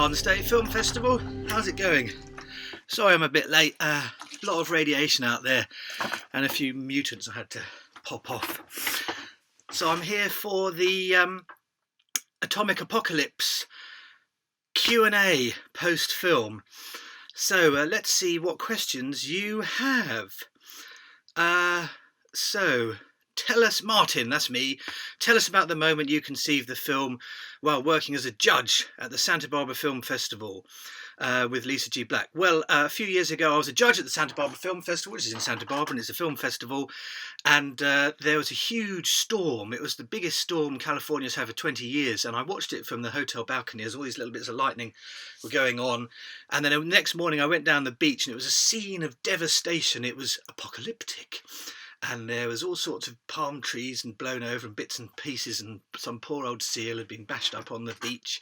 Garden State Film Festival. How's it going? Sorry I'm a bit late. A lot of radiation out there and a few mutants I had to pop off. So I'm here for the Atomic Apocalypse Q&A post-film. So let's see what questions you have. So tell us, Martin, that's me, tell us about the moment you conceived the film while working as a judge at the Santa Barbara Film Festival with Lisa G. Black. Well, a few years ago I was a judge at the Santa Barbara Film Festival, which is in Santa Barbara, and it's a film festival, and there was a huge storm. It was the biggest storm California's had for 20 years, and I watched it from the hotel balcony as all these little bits of lightning were going on. And then the next morning I went down the beach, and it was a scene of devastation. It was apocalyptic. And there was all sorts of palm trees and blown over and bits and pieces, and some poor old seal had been bashed up on the beach.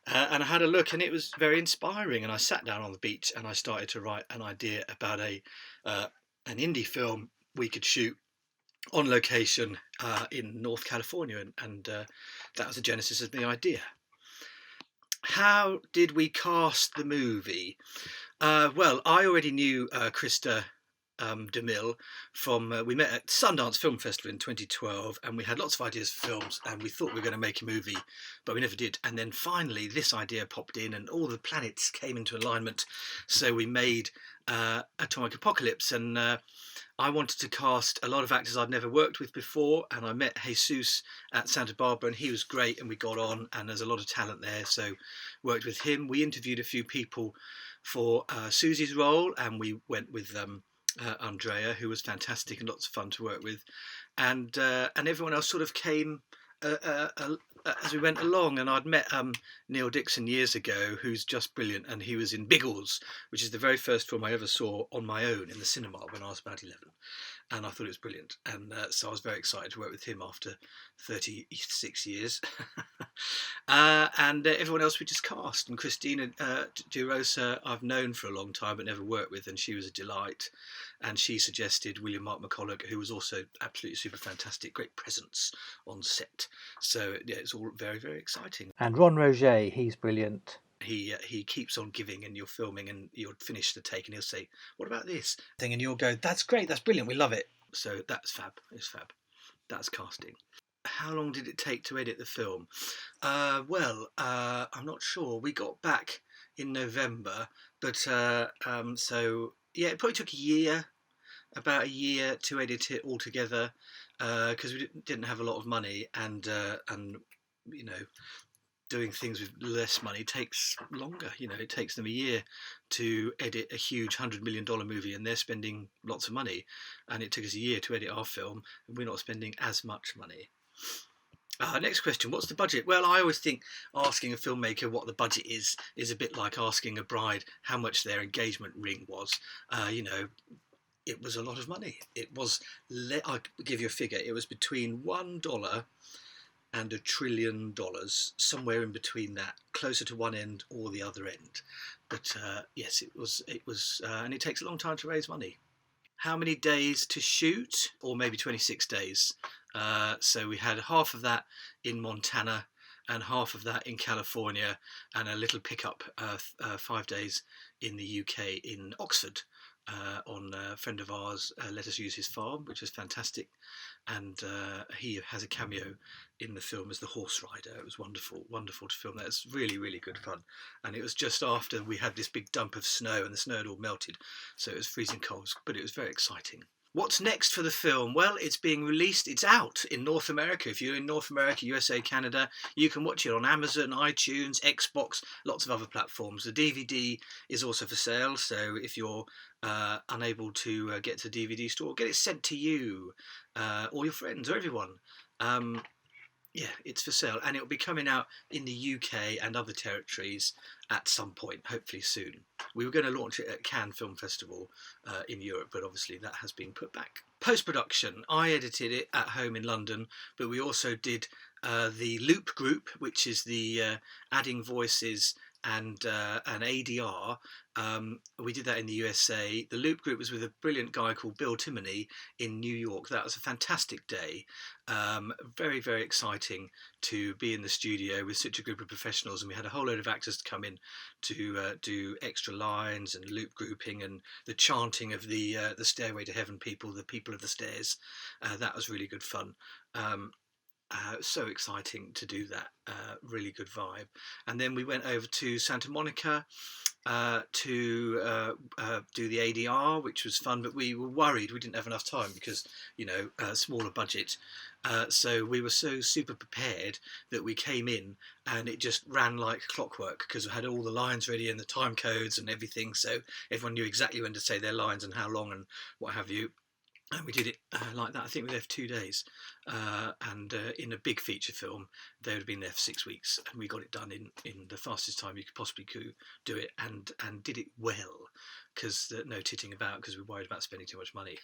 And I had a look, and it was very inspiring. And I sat down on the beach and I started to write an idea about an indie film we could shoot on location in North California, and that was the genesis of the idea. How did we cast the movie? Well, I already knew Krista DeMille from we met at Sundance Film Festival in 2012, and we had lots of ideas for films, and we thought we were going to make a movie, but we never did. And then finally this idea popped in, and all the planets came into alignment, so we made Atomic Apocalypse. And I wanted to cast a lot of actors I'd never worked with before, and I met Jesus at Santa Barbara, and he was great, and we got on, and there's a lot of talent there, so worked with him. We interviewed a few people for Susie's role, and we went with Andrea, who was fantastic and lots of fun to work with, and everyone else sort of came as we went along. And I'd met Neil Dixon years ago, who's just brilliant, and he was in Biggles, which is the very first film I ever saw on my own in the cinema when I was about 11, and I thought it was brilliant, and so I was very excited to work with him after 36 years. And everyone else we just cast, and Christina DeRosa I've known for a long time but never worked with, and she was a delight, and she suggested William Mark McCulloch, who was also absolutely super fantastic, great presence on set. So yeah, it's all very, very exciting. And Ron Roget, he's brilliant. He keeps on giving, and you're filming and you'll finish the take and he'll say, what about this thing, and you'll go, that's great, that's brilliant, we love it. So that's fab. It's fab. That's casting. How long did it take to edit the film? Well, I'm not sure. We got back in November, but so yeah, it probably took about a year to edit it all together, because we didn't have a lot of money, and you know, doing things with less money takes longer. You know, it takes them a year to edit a huge $100 million movie, and they're spending lots of money, and it took us a year to edit our film, and we're not spending as much money. Next question, what's the budget? Well, I always think asking a filmmaker what the budget is a bit like asking a bride how much their engagement ring was. You know, it was a lot of money. It was, I'll give you a figure, it was between $1 and $1 trillion, somewhere in between that, closer to one end or the other end. But yes, it was, and it takes a long time to raise money. How many days to shoot? Or maybe 26 days. So we had half of that in Montana and half of that in California, and a little pickup 5 days in the UK in Oxford. On a friend of ours let us use his farm, which was fantastic, and he has a cameo in the film as the horse rider. It was wonderful to film that. It's really, really good fun, and it was just after we had this big dump of snow, and the snow had all melted, so it was freezing cold, but it was very exciting. What's next for the film? Well, it's being released. It's out in North America. If you're in North America, USA, Canada, you can watch it on Amazon, iTunes, Xbox, lots of other platforms. The DVD is also for sale, so if you're unable to get to the DVD store, get it sent to you or your friends or everyone. Yeah, it's for sale, and it'll be coming out in the UK and other territories at some point, hopefully soon. We were going to launch it at Cannes Film Festival in Europe, but obviously that has been put back. Post-production, I edited it at home in London, but we also did the Loop Group, which is the adding voices and an ADR. We did that in the USA. The Loop Group was with a brilliant guy called Bill Timoney in New York. That was a fantastic day. Very, very exciting to be in the studio with such a group of professionals, and we had a whole load of actors to come in to do extra lines and loop grouping and the chanting of the Stairway to Heaven people, the people of the stairs. That was really good fun. So exciting to do that. Really good vibe. And then we went over to Santa Monica to do the ADR, which was fun, but we were worried we didn't have enough time because, smaller budget. So we were so super prepared that we came in and it just ran like clockwork because we had all the lines ready and the time codes and everything. So everyone knew exactly when to say their lines and how long and what have you. And we did it like that. I think we were there for 2 days. And in a big feature film, they would have been there for 6 weeks. And we got it done in the fastest time you could possibly do it and did it well. Because no titting about because we were worried about spending too much money.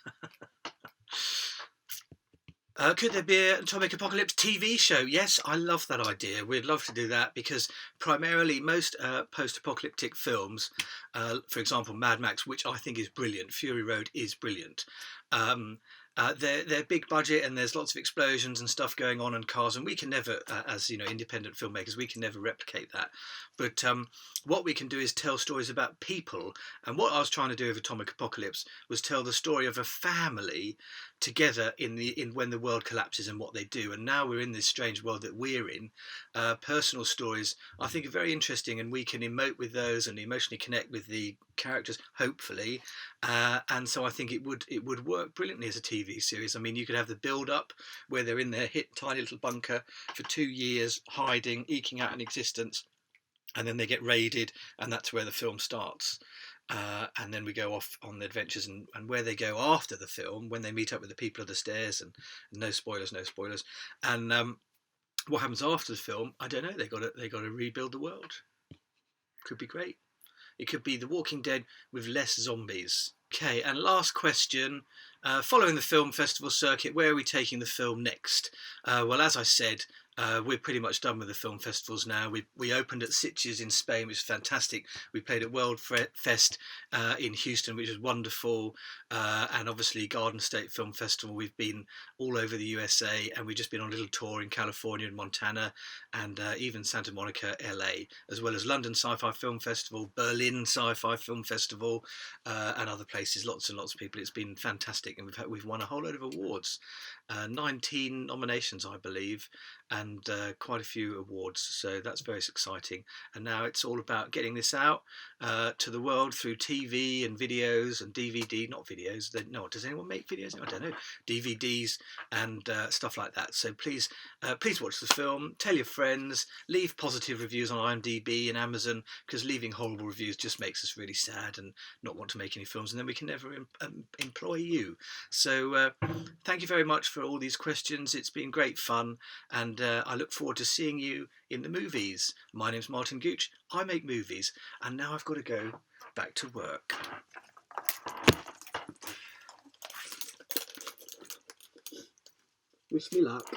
Could there be an Atomic Apocalypse TV show? Yes, I love that idea. We'd love to do that because primarily most post-apocalyptic films, for example, Mad Max, which I think is brilliant, Fury Road is brilliant. They're big budget and there's lots of explosions and stuff going on and cars, and we can never, as independent filmmakers, we can never replicate that. But what we can do is tell stories about people. And what I was trying to do with Atomic Apocalypse was tell the story of a family together in when the world collapses and what they do. And now we're in this strange world that we're in. Personal stories I think are very interesting, and we can emote with those and emotionally connect with the characters, hopefully. And so I think it would work brilliantly as a TV series. I mean, you could have the build up where they're in their tiny little bunker for 2 years, hiding, eking out an existence, and then they get raided, and that's where the film starts. And then we go off on the adventures and where they go after the film, when they meet up with the people of the stairs, and no spoilers. And what happens after the film, I don't know. They got to rebuild the world. Could be great. It could be The Walking Dead with less zombies. Okay, and last question. Following the film festival circuit, where are we taking the film next? Well, as I said, we're pretty much done with the film festivals now. We opened at Sitges in Spain, which was fantastic. We played at World Fest in Houston, which was wonderful. And obviously Garden State Film Festival. We've been all over the USA, and we've just been on a little tour in California and Montana, and even Santa Monica, LA, as well as London Sci-Fi Film Festival, Berlin Sci-Fi Film Festival, and other places. Lots and lots of people. It's been fantastic, and we've won a whole load of awards. 19 nominations, I believe, and quite a few awards, so that's very exciting. And now it's all about getting this out to the world through TV and videos and DVD, not videos. No, does anyone make videos? I don't know. DVDs and stuff like that. So please watch the film, tell your friends, leave positive reviews on IMDb and Amazon, because leaving horrible reviews just makes us really sad and not want to make any films, and then we can never employ you. So thank you very much for all these questions. It's been great fun, and I look forward to seeing you in the movies. My name's Martin Gooch. I make movies, and now I've got to go back to work. Wish me luck.